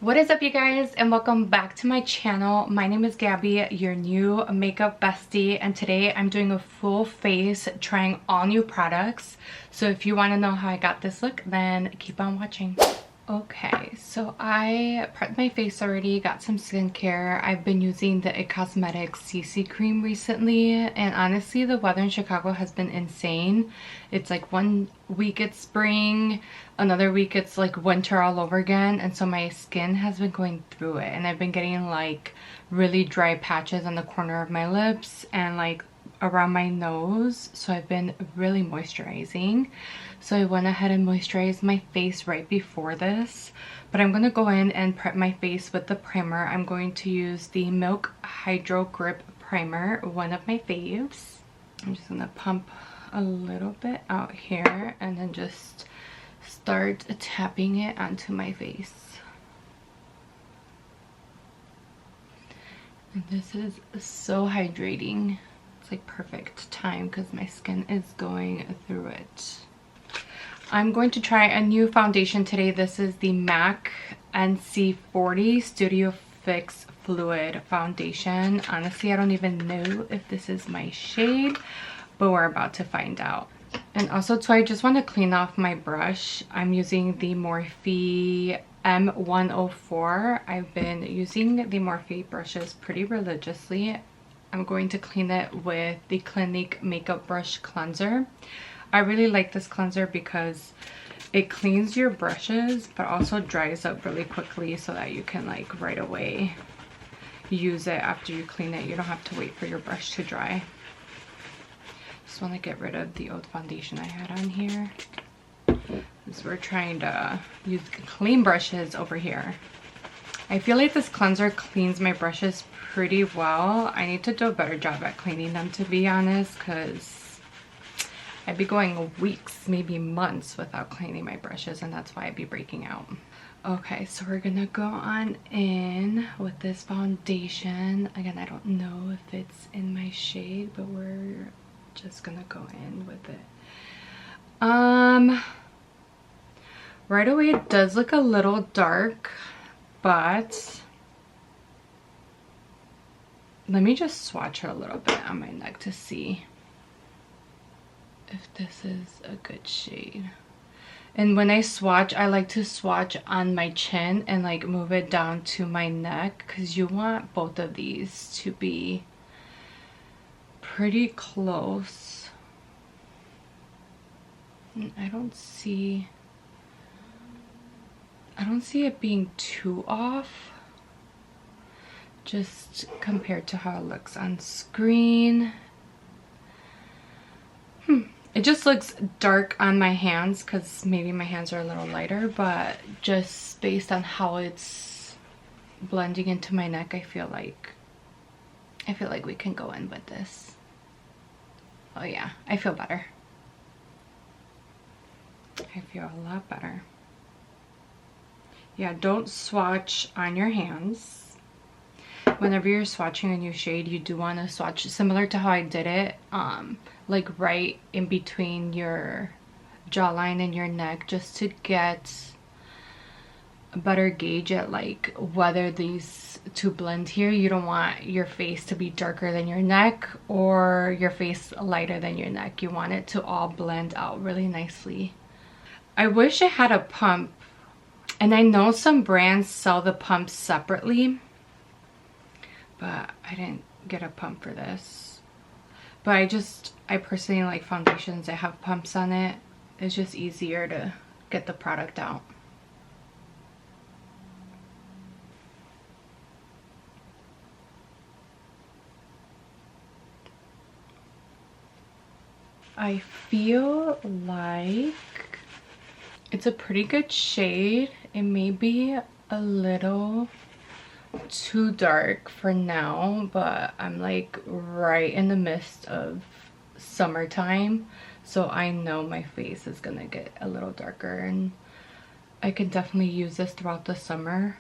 What is up, you guys, and welcome back to my channel. My name is Gabby, your new makeup bestie, and today I'm doing a full face trying all new products. So if you want to know how I got this look, then keep on watching. Okay, so I prepped my face already, got some skincare. I've been using the It Cosmetics CC cream recently, and honestly the weather in Chicago has been insane. It's like one week it's spring, another week it's like winter all over again, and so my skin has been going through it, and I've been getting like really dry patches on the corner of my lips and like around my nose, so I've been really moisturizing. So I went ahead and moisturized my face right before this, but I'm going to go in and prep my face with the primer. I'm going to use the Milk Hydro Grip Primer, one of my faves. I'm just going to pump a little bit out here and then just start tapping it onto my face. And this is so hydrating. It's like perfect time because my skin is going through it. I'm going to try a new foundation today. This is the MAC NC40 Studio Fix Fluid Foundation. Honestly, I don't even know if this is my shade, but we're about to find out. And also too, I just want to clean off my brush. I'm using the Morphe M104. I've been using the Morphe brushes pretty religiously. I'm going to clean it with the Clinique Makeup Brush Cleanser. I really like this cleanser because it cleans your brushes but also dries up really quickly so that you can like right away use it after you clean it. You don't have to wait for your brush to dry. Just want to get rid of the old foundation I had on here, because we're trying to use clean brushes over here. I feel like this cleanser cleans my brushes pretty well. I need to do a better job at cleaning them, to be honest, because I'd be going weeks, maybe months without cleaning my brushes, and that's why I'd be breaking out. Okay, so we're gonna go on in with this foundation. Again, I don't know if it's in my shade, but we're just gonna go in with it. Right away it does look a little dark, but let me just swatch her a little bit on my neck to see if this is a good shade. And when I swatch, I like to swatch on my chin and like move it down to my neck, because you want both of these to be pretty close. And I don't see it being too off, just compared to how it looks on screen. It just looks dark on my hands because maybe my hands are a little lighter, but just based on how it's blending into my neck, I feel like we can go in with this. Oh yeah, I feel better. I feel a lot better. Yeah, don't swatch on your hands. Whenever you're swatching a new shade, you do want to swatch similar to how I did it, like right in between your jawline and your neck, just to get a better gauge at like whether these two blend here. You don't want your face to be darker than your neck or your face lighter than your neck. You want it to all blend out really nicely. I wish I had a pump, and I know some brands sell the pumps separately, but I didn't get a pump for this. But I personally like foundations that have pumps on it. It's just easier to get the product out. I feel like it's a pretty good shade. It may be a little too dark for now, but I'm like right in the midst of summertime, so I know my face is gonna get a little darker, and I could definitely use this throughout the summer.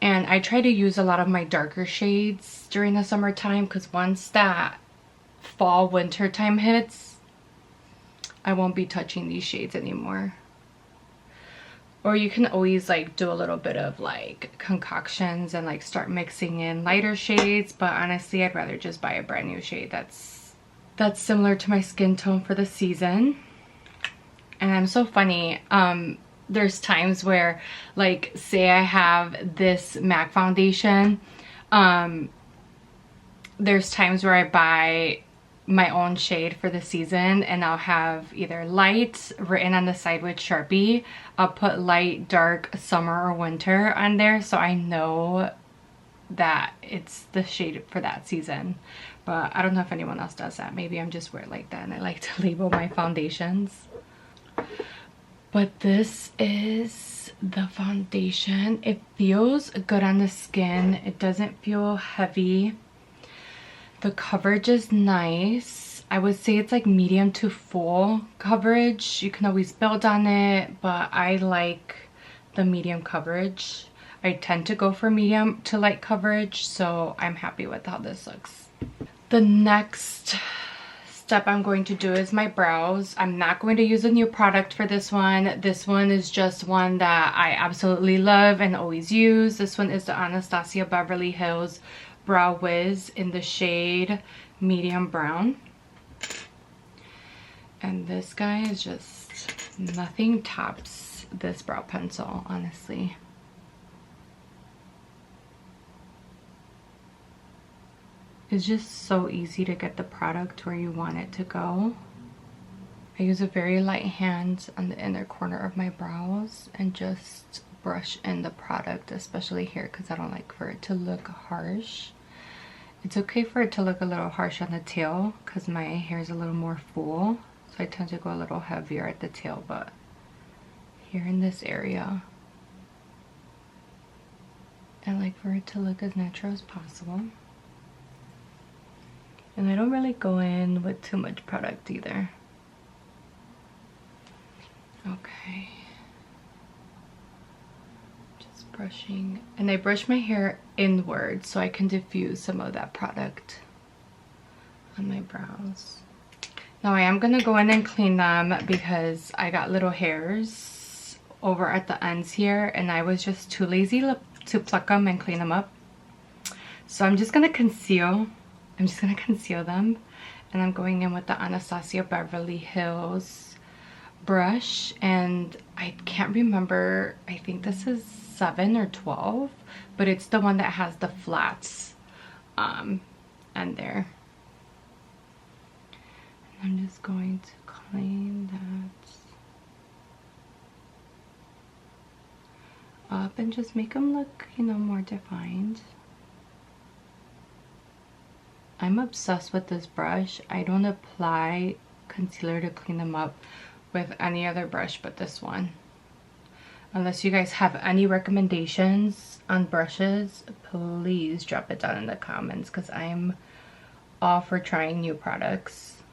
And I try to use a lot of my darker shades during the summertime, because once that fall winter time hits, I won't be touching these shades anymore. Or you can always like do a little bit of like concoctions and like start mixing in lighter shades, but honestly I'd rather just buy a brand new shade that's similar to my skin tone for the season. And I'm so funny, there's times where, like, say I have this MAC foundation, there's times where I buy my own shade for the season and I'll have either light written on the side with Sharpie. I'll put light, dark, summer or winter on there so I know that it's the shade for that season. But I don't know if anyone else does that. Maybe I'm just weird like that and I like to label my foundations. But this is the foundation. It feels good on the skin. It doesn't feel heavy. The coverage is nice. I would say it's like medium to full coverage. You can always build on it, but I like the medium coverage. I tend to go for medium to light coverage, so I'm happy with how this looks. The next step I'm going to do is my brows. I'm not going to use a new product for this one. This one is just one that I absolutely love and always use. This one is the Anastasia Beverly Hills Brow Wiz in the shade medium brown. And this guy is just, nothing tops this brow pencil, honestly. It's just so easy to get the product where you want it to go. I use a very light hand on the inner corner of my brows and just brush in the product, especially here because I don't like for it to look harsh. It's okay for it to look a little harsh on the tail because my hair is a little more full, so I tend to go a little heavier at the tail, but here in this area I like for it to look as natural as possible. And I don't really go in with too much product either. Okay. Just brushing. And I brush my hair inward so I can diffuse some of that product on my brows. Now I am going to go in and clean them because I got little hairs over at the ends here and I was just too lazy to pluck them and clean them up. So I'm just going to conceal. I'm just going to conceal them, and I'm going in with the Anastasia Beverly Hills brush, and I can't remember, I think this is 7 or 12, but it's the one that has the flats on there. And I'm just going to clean that up and just make them look, you know, more defined. I'm obsessed with this brush. I don't apply concealer to clean them up with any other brush but this one. Unless you guys have any recommendations on brushes, please drop it down in the comments because I'm all for trying new products.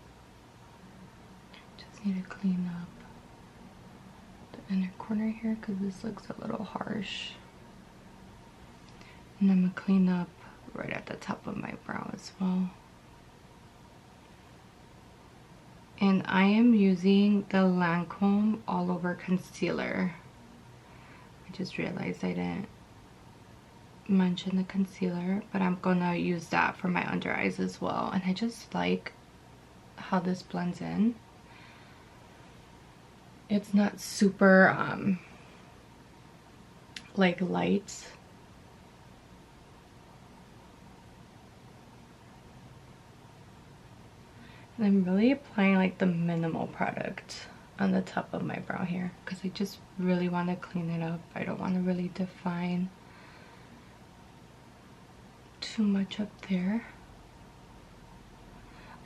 Just need to clean up the inner corner here because this looks a little harsh. And I'm going to clean up right at the top of my brow as well. And I am using the Lancome All Over Concealer. I just realized I didn't mention the concealer, but I'm gonna use that for my under eyes as well. And I just like how this blends in. It's not super like light. And I'm really applying like the minimal product on the top of my brow here because I just really want to clean it up. I don't want to really define too much up there.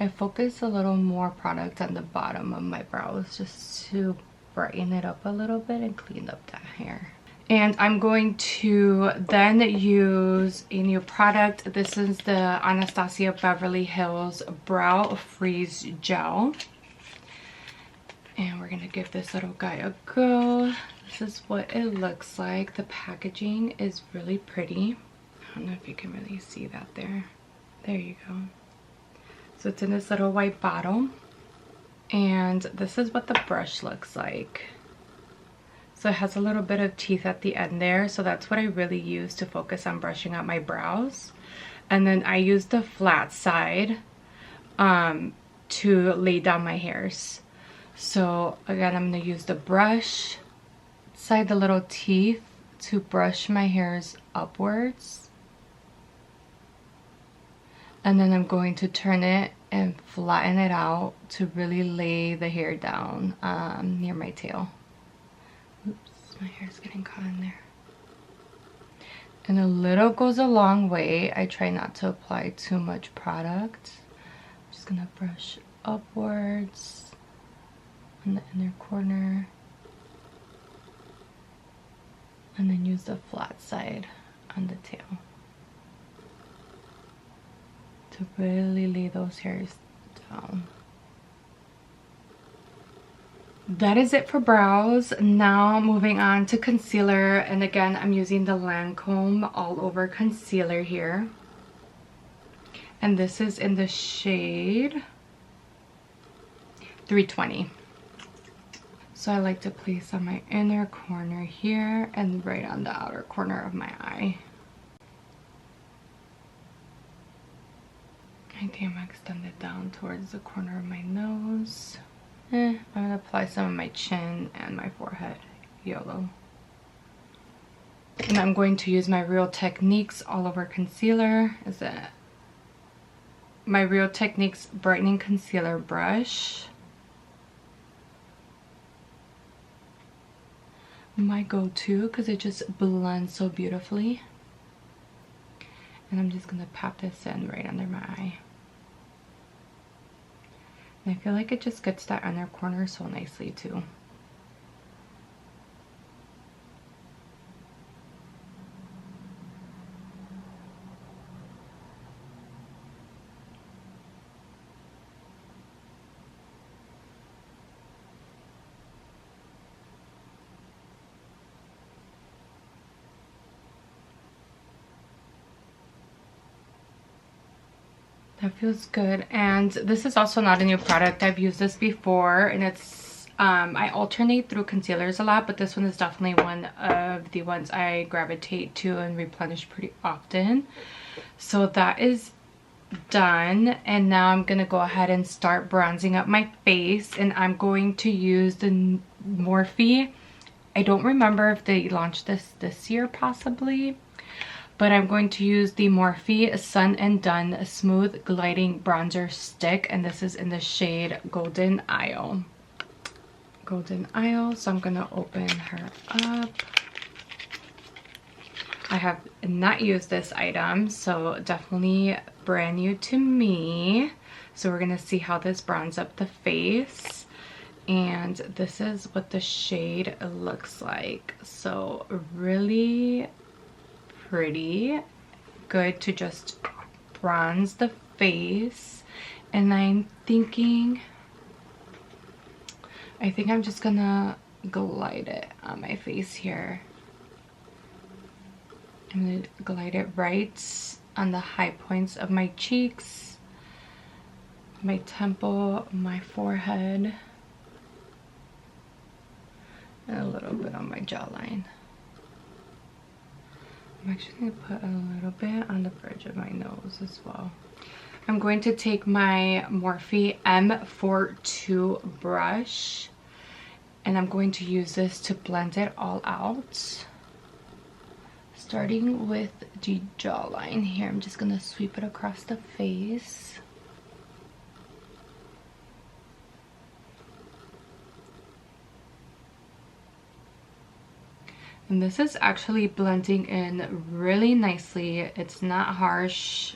I focus a little more product on the bottom of my brows just to brighten it up a little bit and clean up that hair. And I'm going to then use a new product. This is the Anastasia Beverly Hills Brow Freeze Gel. And we're going to give this little guy a go. This is what it looks like. The packaging is really pretty. I don't know if you can really see that there. There you go. So it's in this little white bottle. And this is what the brush looks like. So it has a little bit of teeth at the end there. So that's what I really use to focus on brushing out my brows. And then I use the flat side to lay down my hairs. So again, I'm going to use the brush inside the little teeth to brush my hairs upwards. And then I'm going to turn it and flatten it out to really lay the hair down near my tail. Oops, my hair's getting caught in there. And a little goes a long way. I try not to apply too much product. I'm just gonna brush upwards on the inner corner. And then use the flat side on the tail to really lay those hairs down. That is it for brows. Now moving on to concealer, and again I'm using the Lancome All Over Concealer here, and this is in the shade 320. So I like to place on my inner corner here and right on the outer corner of my eye. I think I'm gonna extend it down towards the corner of my nose. I'm gonna apply some on my chin and my forehead, yellow. And I'm going to use my Real Techniques All Over Concealer. Is it my Real Techniques Brightening Concealer brush? My go-to because it just blends so beautifully. And I'm just gonna pop this in right under my eye. And I feel like it just gets that inner corner so nicely too. That feels good. And this is also not a new product. I've used this before, and it's I alternate through concealers a lot, but this one is definitely one of the ones I gravitate to and replenish pretty often. So that is done, and now I'm gonna go ahead and start bronzing up my face, and I'm going to use the Morphe. I don't remember if they launched this year possibly, but I'm going to use the Morphe Sun and Done Smooth Gliding Bronzer Stick, and this is in the shade Golden Isle. Golden Isle, so I'm gonna open her up. I have not used this item, so definitely brand new to me. So we're gonna see how this bronzes up the face. And this is what the shade looks like. So really pretty, good to just bronze the face. And I'm thinking, I think I'm just gonna glide it on my face here. I'm gonna glide it right on the high points of my cheeks, my temple, my forehead, and a little bit on my jawline. I'm actually going to put a little bit on the bridge of my nose as well. I'm going to take my Morphe M42 brush, and I'm going to use this to blend it all out. Starting with the jawline here, I'm just going to sweep it across the face. And this is actually blending in really nicely. It's not harsh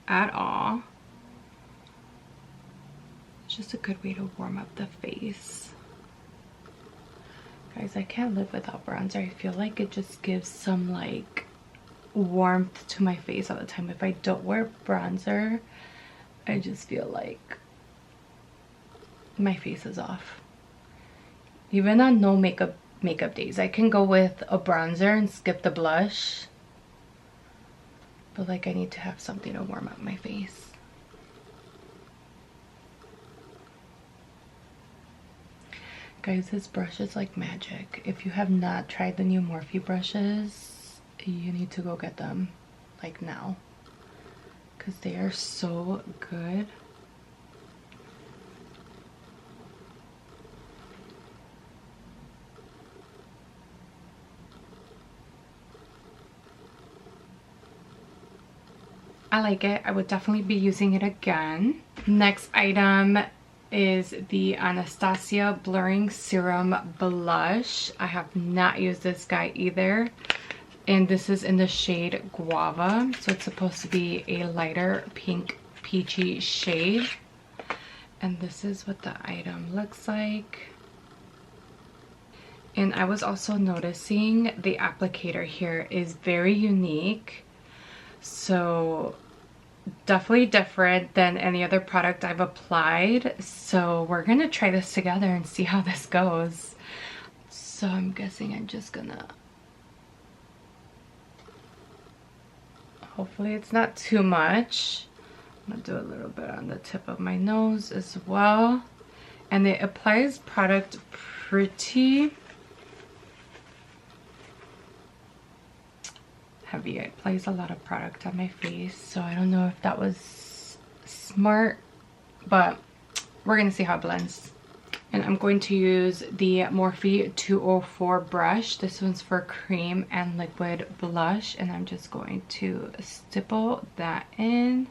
at all. It's just a good way to warm up the face. Guys, I can't live without bronzer. I feel like it just gives some like warmth to my face all the time. If I don't wear bronzer, I just feel like my face is off. Even on no makeup days, I can go with a bronzer and skip the blush, but like I need to have something to warm up my face. Guys, this brush is like magic. If you have not tried the new Morphe brushes, you need to go get them like now, because they are so good. I like it. I would definitely be using it again. Next item is the Anastasia Blurring Serum Blush. I have not used this guy either. And this is in the shade Guava. So it's supposed to be a lighter pink peachy shade. And this is what the item looks like. And I was also noticing the applicator here is very unique. So definitely different than any other product I've applied. So we're gonna try this together and see how this goes. So I'm guessing I'm just gonna, hopefully it's not too much. I'm gonna do a little bit on the tip of my nose as well. And it applies product pretty heavy. It applies a lot of product on my face, so I don't know if that was smart, but we're gonna see how it blends. And I'm going to use the Morphe 204 brush. This one's for cream and liquid blush, and I'm just going to stipple that in.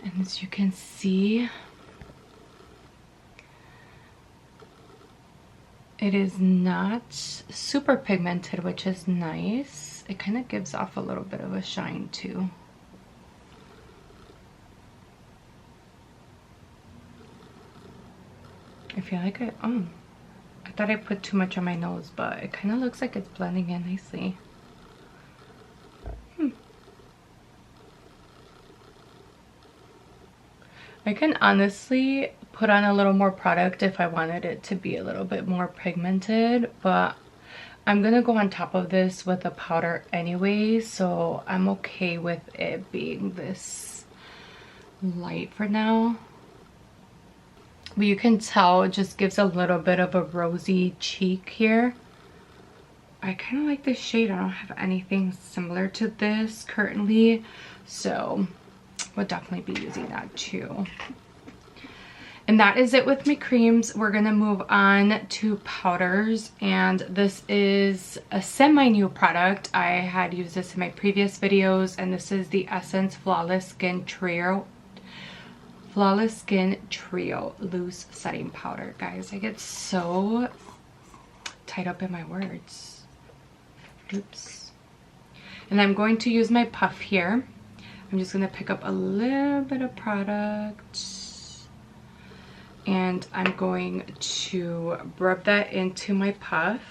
And as you can see, it is not super pigmented, which is nice. It kind of gives off a little bit of a shine too. I feel like I thought I put too much on my nose, but it kind of looks like it's blending in nicely. I can honestly put on a little more product if I wanted it to be a little bit more pigmented, but I'm gonna go on top of this with a powder anyway, so I'm okay with it being this light for now. But you can tell it just gives a little bit of a rosy cheek here. I kind of like this shade. I don't have anything similar to this currently, so we'll definitely be using that too. And that is it with my creams. We're gonna move on to powders, and this is a semi-new product. I had used this in my previous videos, and this is the Essence Flawless Skin Trio Loose Setting Powder. Guys, I get so tied up in my words. Oops. And I'm going to use my puff here. I'm just gonna pick up a little bit of product, and I'm going to rub that into my puff,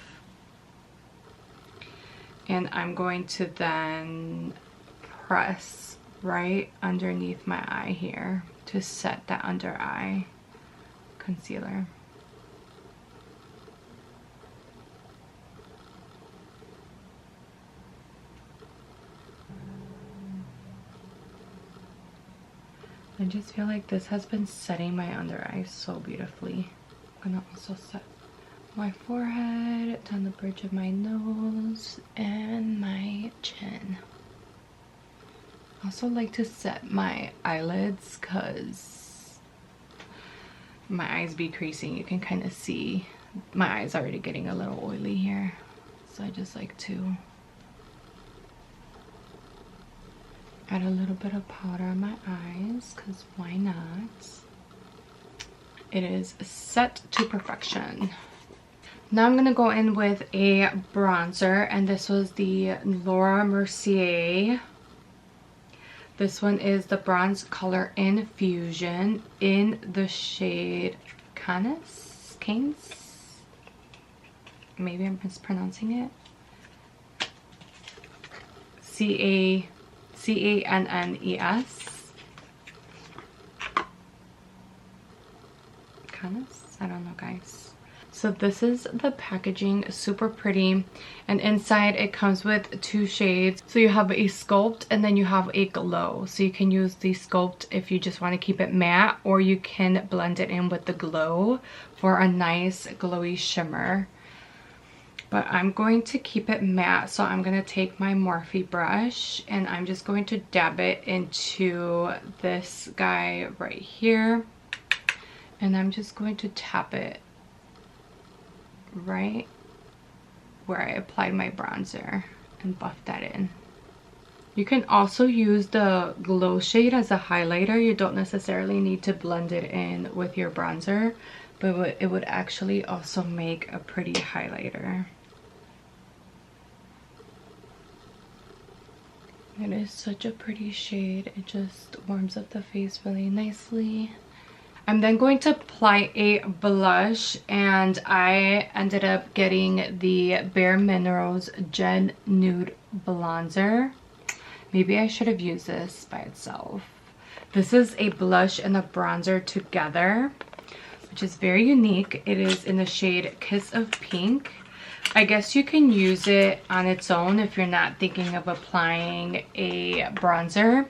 and I'm going to then press right underneath my eye here to set that under eye concealer. I just feel like this has been setting my under eye so beautifully. I'm gonna also set my forehead, down the bridge of my nose, and my chin. I also like to set my eyelids because my eyes be creasing. You can kind of see my eyes already getting a little oily here. So I just like to add a little bit of powder on my eyes, because why not? It is set to perfection. Now I'm going to go in with a bronzer, and this was the Laura Mercier. This one is the Bronze Color Infusion in the shade Canis? Maybe I'm mispronouncing it. C-A-N-N-E-S. Canis? I don't know, guys. So So this is the packaging, super pretty, and inside it comes with 2 shades. So you have a sculpt and then you have a glow. So you can use the sculpt if you just want to keep it matte, or you can blend it in with the glow for a nice glowy shimmer. But I'm going to keep it matte, so I'm going to take my Morphe brush and I'm just going to dab it into this guy right here. And I'm just going to tap it right where I applied my bronzer and buff that in. You can also use the glow shade as a highlighter. You don't necessarily need to blend it in with your bronzer, but it would actually also make a pretty highlighter. It is such a pretty shade. It just warms up the face really nicely. I'm then going to apply a blush, and I ended up getting the Bare Minerals Gen Nude Bronzer. Maybe I should have used this by itself. This is a blush and a bronzer together, which is very unique. It is in the shade Kiss of Pink. I guess you can use it on its own if you're not thinking of applying a bronzer.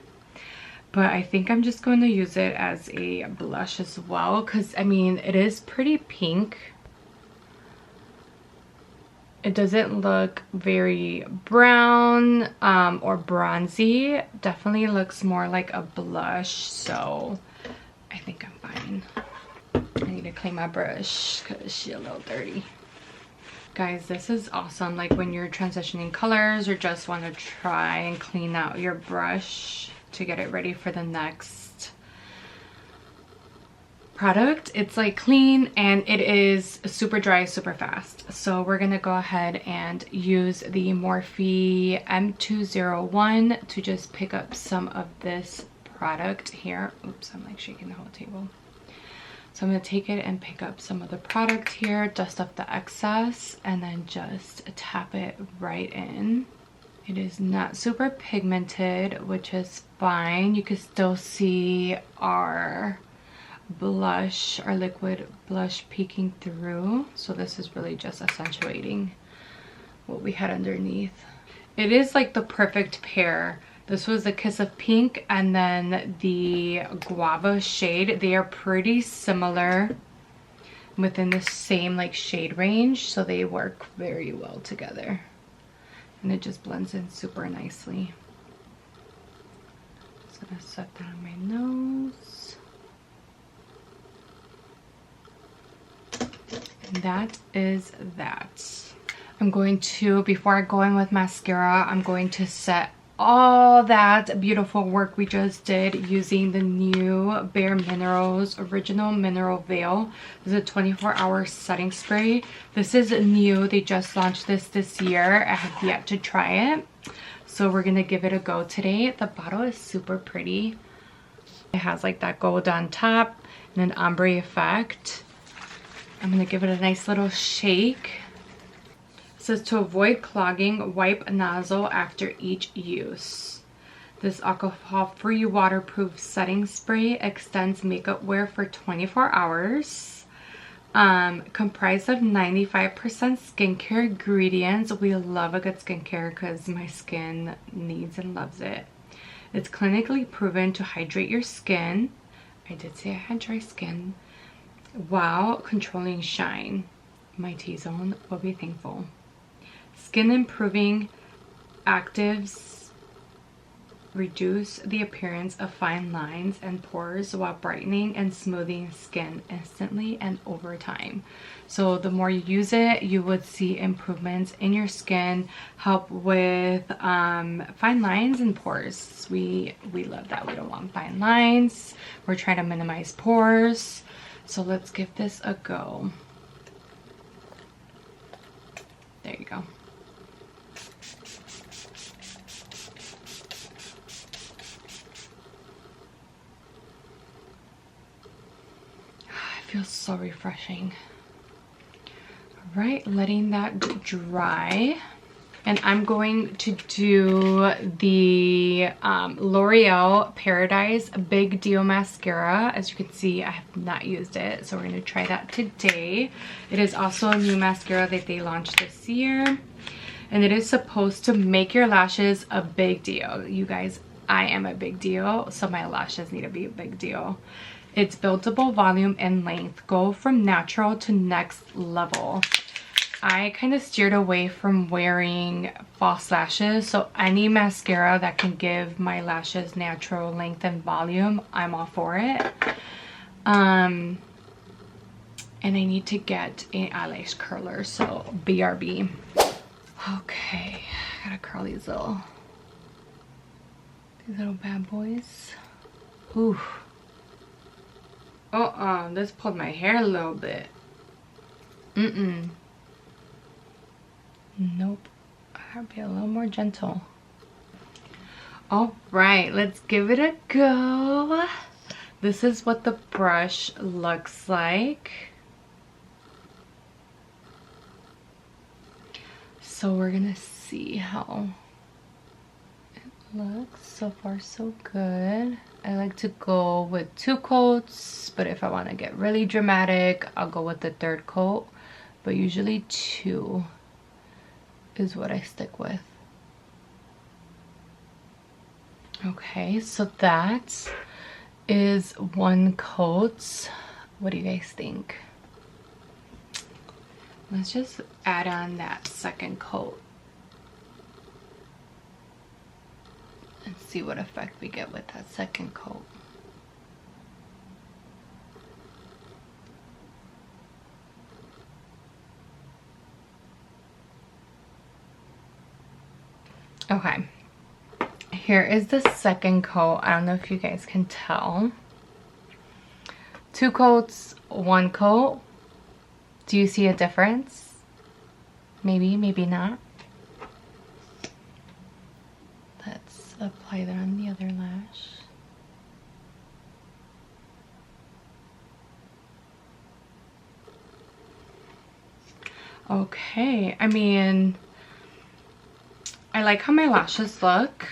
But I think I'm just going to use it as a blush as well, because I mean, it is pretty pink. It doesn't look very brown or bronzy. Definitely looks more like a blush, so I think I'm fine. I need to clean my brush because she's a little dirty. Guys, this is awesome. Like when you're transitioning colors or just want to try and clean out your brush to get it ready for the next product. It's like clean and it is super dry, super fast. So we're gonna go ahead and use the Morphe M201 to just pick up some of this product here. Oops, I'm like shaking the whole table. So I'm gonna take it and pick up some of the product here, dust up the excess, and then just tap it right in. It is not super pigmented, which is fine. You can still see our blush, our liquid blush peeking through. So this is really just accentuating what we had underneath. It is like the perfect pair. This was the Kiss of Pink and then the Guava shade. They are pretty similar within the same like shade range, so they work very well together. And it just blends in super nicely. Just gonna set that on my nose. And that is that. I'm going to, before I go in with mascara, I'm going to set all that beautiful work we just did using the new Bare Minerals Original Mineral Veil. This is a 24-hour setting spray. This is new. They just launched this year. I have yet to try it, so we're gonna give it a go today. The bottle is super pretty. It has like that gold on top and an ombre effect. I'm gonna give it a nice little shake. It says to avoid clogging, wipe nozzle after each use. This alcohol-free waterproof setting spray extends makeup wear for 24 hours. Comprised of 95% skincare ingredients. We love a good skincare because my skin needs and loves it. It's clinically proven to hydrate your skin. I did say I had dry skin, while controlling shine. My T-zone will be thankful. Skin improving actives reduce the appearance of fine lines and pores while brightening and smoothing skin instantly and over time. So the more you use it, you would see improvements in your skin, help with fine lines and pores. We love that. We don't want fine lines. We're trying to minimize pores. So let's give this a go. There you go. Feels so refreshing. All right, letting that dry. And I'm going to do the L'Oreal Paradise Big Deal Mascara. As you can see, I have not used it, so we're going to try that today. It is also a new mascara that they launched this year. And it is supposed to make your lashes a big deal. You guys, I am a big deal, so my lashes need to be a big deal. It's buildable, volume, and length. Go from natural to next level. I kind of steered away from wearing false lashes, so any mascara that can give my lashes natural length and volume, I'm all for it. And I need to get an eyelash curler, so BRB. Okay, I gotta curl these little bad boys. Ooh. This pulled my hair a little bit. Nope. I gotta be a little more gentle. All right, let's give it a go. This is what the brush looks like. So we're gonna see how it looks. So far so good. I like to go with 2 coats, but if I want to get really dramatic, I'll go with the 3rd coat, but usually 2 is what I stick with. Okay, so that is 1 coat. What do you guys think? Let's just add on that 2nd coat and see what effect we get with that 2nd coat. Okay, here is the 2nd coat. I don't know if you guys can tell. 2 coats, 1 coat. Do you see a difference? Maybe, maybe not. Let's apply that on the other lash. Okay, I mean, I like how my lashes look.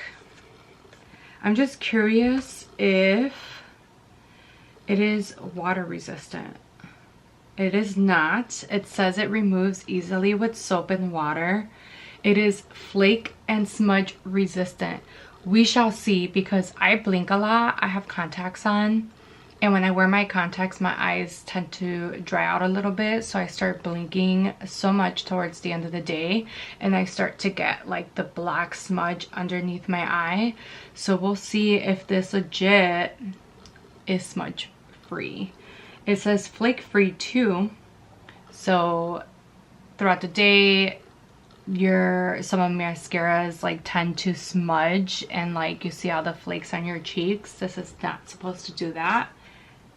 I'm just curious if it is water resistant. It is not. It says it removes easily with soap and water. It is flake and smudge resistant. We shall see, because I blink a lot. I have contacts on, and when I wear my contacts, my eyes tend to dry out a little bit, so I start blinking so much towards the end of the day, and I start to get like the black smudge underneath my eye. So we'll see if this legit is smudge free. It says flake free too, so throughout the day some of my mascaras like tend to smudge, and like you see all the flakes on your cheeks. This is not supposed to do that.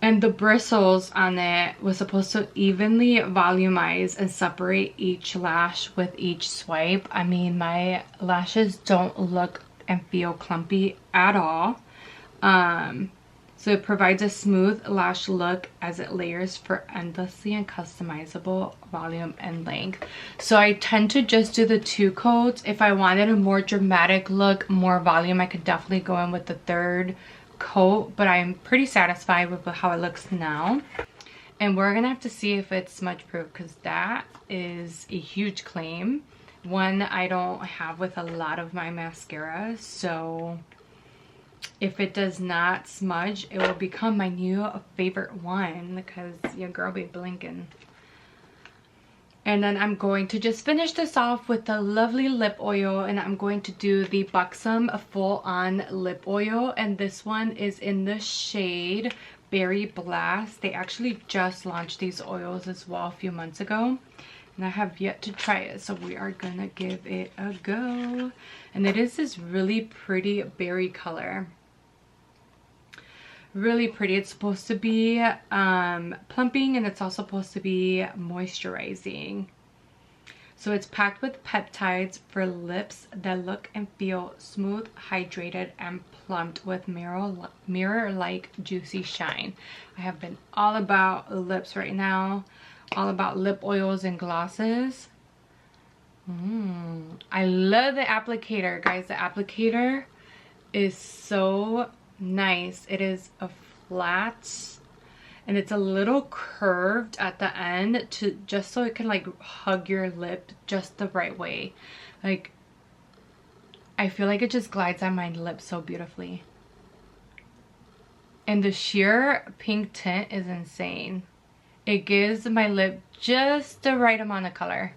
And the bristles on it was supposed to evenly volumize and separate each lash with each swipe. I mean, my lashes don't look and feel clumpy at all. So it provides a smooth lash look as it layers for endlessly and customizable volume and length. So I tend to just do the 2 coats. If I wanted a more dramatic look, more volume, I could definitely go in with the 3rd coat, but I'm pretty satisfied with how it looks now. And we're gonna have to see if it's smudge proof, because that is a huge claim. One I don't have with a lot of my mascaras, so if it does not smudge, it will become my new favorite one, because your girl be blinking. And then I'm going to just finish this off with the lovely lip oil, and I'm going to do the Buxom Full On Lip Oil, and this one is in the shade Berry Blast. They actually just launched these oils as well a few months ago, and I have yet to try it, so we are gonna give it a go. And it is this really pretty berry color. Really pretty. It's supposed to be plumping, and it's also supposed to be moisturizing. So it's packed with peptides for lips that look and feel smooth, hydrated, and plumped with mirror-like juicy shine. I have been all about lips right now, all about lip oils and glosses. I love the applicator, guys. The applicator is so nice. It is a flat and it's a little curved at the end to just so it can like hug your lip just the right way. Like, I feel like it just glides on my lips so beautifully. And the sheer pink tint is insane. It gives my lip just the right amount of color.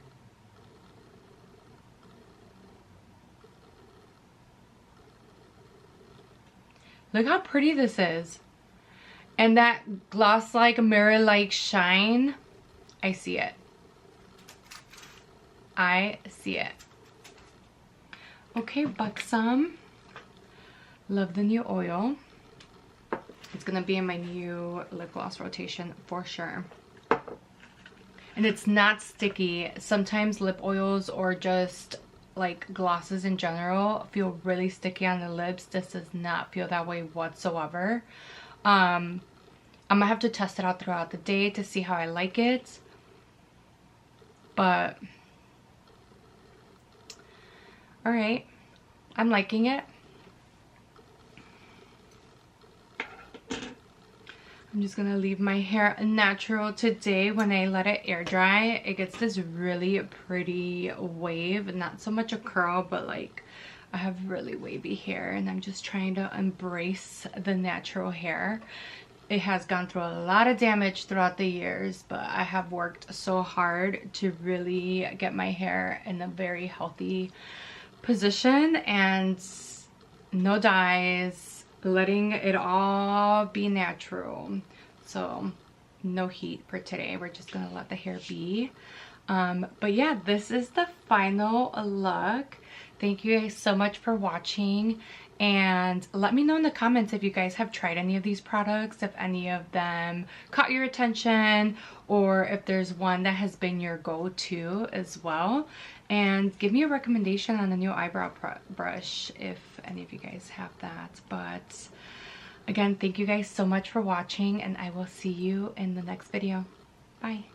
Look how pretty this is. And that gloss-like, mirror-like shine, I see it. I see it. Okay, Buxom. Love the new oil. It's gonna be in my new lip gloss rotation for sure. And it's not sticky. Sometimes lip oils or just like glosses in general feel really sticky on the lips. This does not feel that way whatsoever. I'm gonna have to test it out throughout the day to see how I like it. But all right, I'm liking it. I'm just gonna leave my hair natural today. When I let it air dry, it gets this really pretty wave. Not so much a curl, but like I have really wavy hair and I'm just trying to embrace the natural hair. It has gone through a lot of damage throughout the years, but I have worked so hard to really get my hair in a very healthy position and no dyes. Letting it all be natural. So no heat for today. We're just gonna let the hair be. But yeah, this is the final look. Thank you guys so much for watching, and let me know in the comments if you guys have tried any of these products, if any of them caught your attention, or if there's one that has been your go-to as well. And give me a recommendation on a new eyebrow brush if any of you guys have that. But again, thank you guys so much for watching, and I will see you in the next video. Bye.